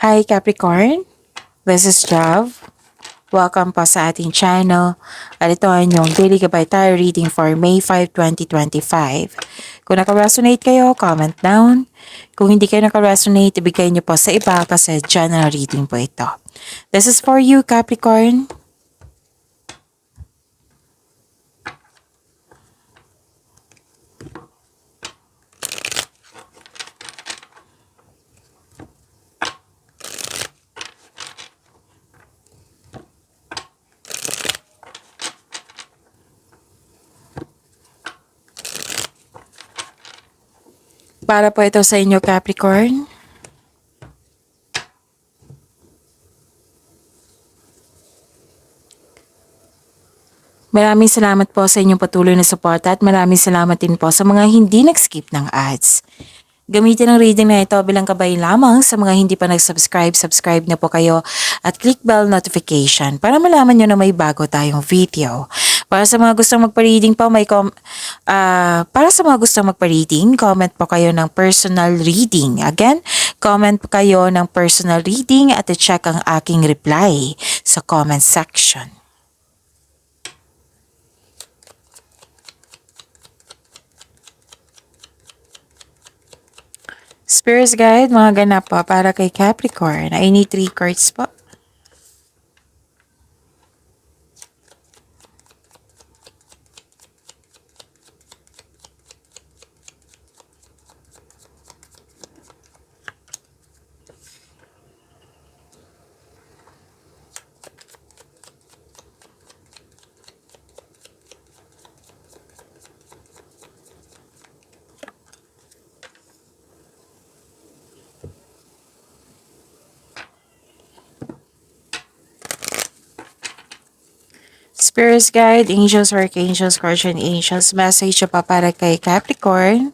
Hi Capricorn, this is Jav. Welcome po sa ating channel. At ito ang inyong daily gabay tarot reading for May 5, 2025. Kung naka-resonate kayo, comment down. Kung hindi kayo naka-resonate, ibigay niyo po sa iba kasi general reading po ito. This is for you Capricorn. Para po ito sa inyo Capricorn. Maraming salamat po sa inyong patuloy na suporta at maraming salamat din po sa mga hindi nag-skip ng ads. Gamitin ang reading na ito bilang gabay lamang sa mga hindi pa nag-subscribe, subscribe na po kayo at click bell notification para malaman nyo na may bago tayong video. Para sa mga gustong magpa-reading po, comment po kayo ng personal reading. Again, comment po kayo ng personal reading at i-check ang aking reply sa comment section. Spirit Guide, mga ganap po para kay Capricorn. I need 3 cards po. Spirits Guide, Angels, Archangels, Guardian Angels, message pa para kay Capricorn.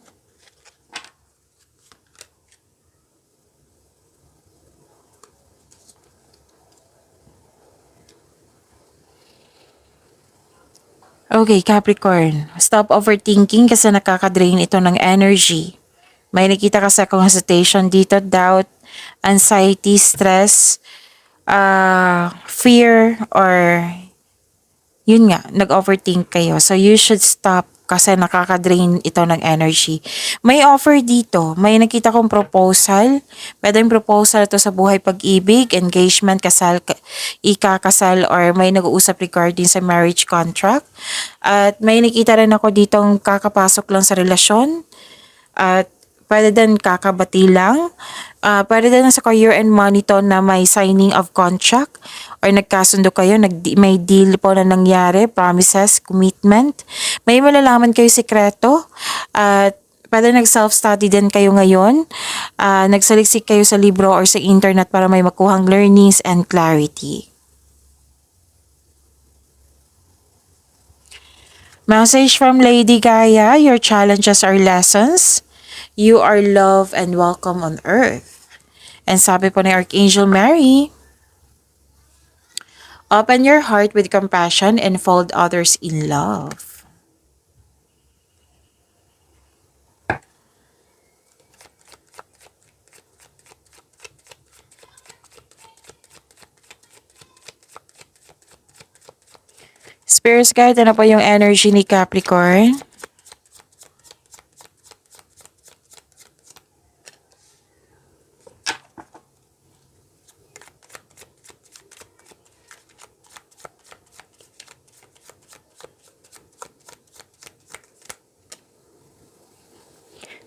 Okay, Capricorn, stop overthinking kasi nakaka-drain ito ng energy. May nakita kasi akong hesitation dito, doubt, anxiety, stress, fear, or yun nga, nag-overthink kayo. So, you should stop kasi nakaka-drain ito ng energy. May offer dito. May nakita kong proposal. Pwedeng proposal to sa buhay pag-ibig, engagement, kasal, ikakasal, or may nag-uusap regarding sa marriage contract. At may nakita rin ako ditong kakapasok lang sa relasyon. At pwede din kakabati lang. Pwede din sa career and money to na may signing of contract or nagkasundo kayo, may deal po na nangyari, promises, commitment. May malalaman kayo sikreto at pwede nag-self-study din kayo ngayon. Nagsaliksik kayo sa libro or sa internet para may makuhang learnings and clarity. Message from Lady Gaia, your challenges are lessons. You are loved and welcome on earth. And sabi po ni Archangel Mary, open your heart with compassion and fold others in love. Spirit Guide, ano po yung energy ni Capricorn?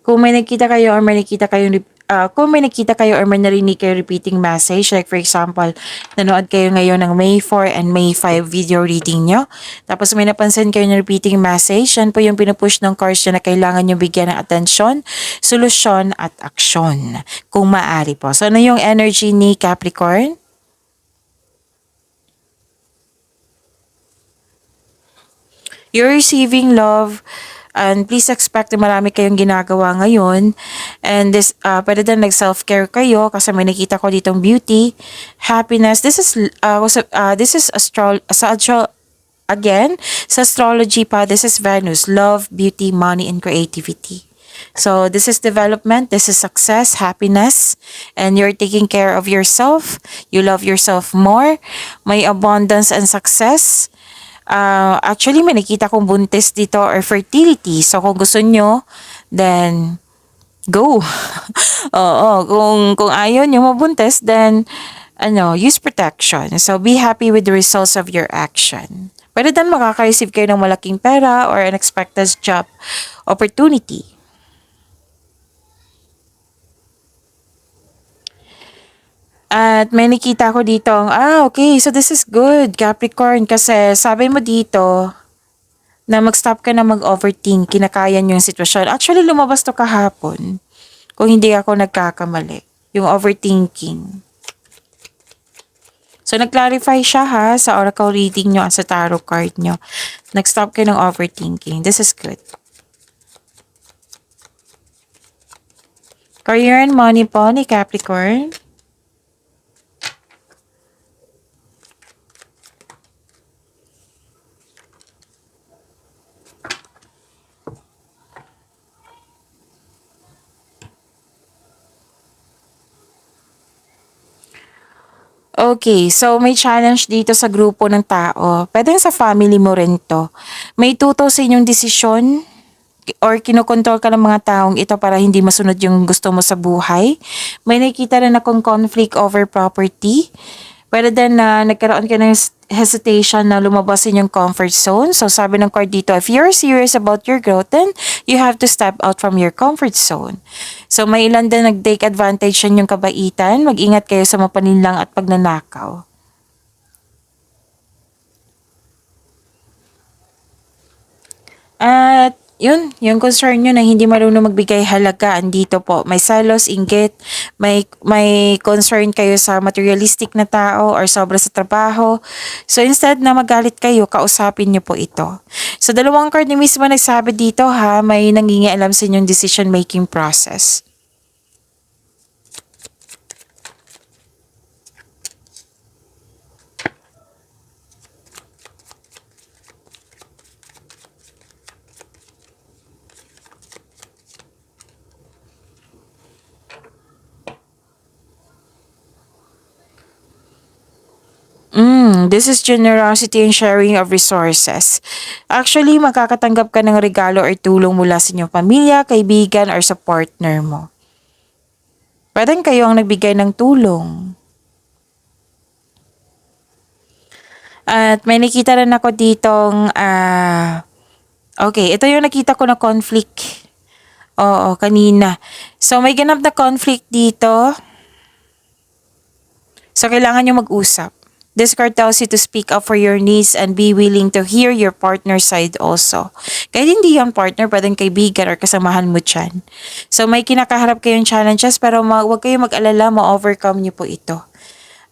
Kung may nakita kayo or may nakita kayo or may narinig kayo repeating message, like for example, nanood kayo ngayon ng May 4 and May 5 video reading nyo, tapos may napansin kayo ng repeating message, yan po yung pinupush ng cards na kailangan nyo bigyan ng atensyon, solusyon at aksyon, kung maaari po. So, ano yung energy ni Capricorn? You're receiving love. And please expect na marami kayong ginagawa ngayon. And this, pwede din nag-self-care kayo kasi may nakita ko ditong beauty, happiness. This is again, sa astrology pa, this is Venus, love, beauty, money, and creativity. So this is development, this is success, happiness, and you're taking care of yourself. You love yourself more. May abundance and success. Actually, may nakita kong buntis dito or fertility. So kung gusto nyo, then go. Oo, kung ayaw nyo mabuntis, then use protection. So be happy with the results of your action. Pwede din makaka-receive kayo ng malaking pera or unexpected job opportunity. At may nakita ko dito, okay, so this is good, Capricorn, kasi sabi mo dito na mag-stop ka na mag-overthink, kinakaya nyo yung sitwasyon. Actually, lumabas to kahapon, kung hindi ako nagkakamali, yung overthinking. So, nag-clarify siya ha, sa oracle reading nyo at sa tarot card nyo. Nag-stop kayo ng overthinking. This is good. Career and money po ni Capricorn. Okay, so may challenge dito sa grupo ng tao. Pwede sa family mo rin to. May tuto sa inyong desisyon or kinokontrol ka ng mga taong ito para hindi masunod yung gusto mo sa buhay. May nakikita rin akong conflict over property. Pwede din na nagkaroon ka ng hesitation na lumabas in yung comfort zone. So sabi ng card dito, if you're serious about your growth, then you have to step out from your comfort zone. So may ilan din nag-take advantage yung kabaitan. Mag-ingat kayo sa mapaninlang at pagnanakaw. At yun, yung concern nyo na hindi marunong magbigay halaga, andito po. May selos, inggit, may concern kayo sa materialistic na tao or sobra sa trabaho. So instead na magalit kayo, kausapin nyo po ito. So dalawang card ni mismo nagsabi dito ha, may nangingialam sa inyong decision making process. This is generosity and sharing of resources. Actually, makakatanggap ka ng regalo or tulong mula sa inyong pamilya, kaibigan, or sa partner mo. Pwede kayo ang nagbigay ng tulong. At may nakita rin ako ditong, okay, ito yung nakita ko na conflict. Oo, kanina. So, may ganap na conflict dito. So, kailangan nyo mag-usap. This card tells you to speak up for your needs and be willing to hear your partner's side also. Kahit hindi yung partner, pwedeng kaibigan or kasamahan mo dyan. So, may kinakaharap kayong challenges pero huwag kayong mag-alala, ma-overcome nyo po ito.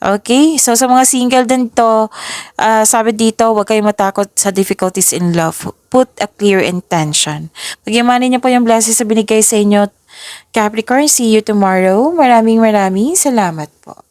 Okay? So, sa mga single din to, sabi dito, huwag kayong matakot sa difficulties in love. Put a clear intention. Pagyamanin niyo po yung blessings na binigay sa inyo, Capricorn. See you tomorrow. Maraming salamat po.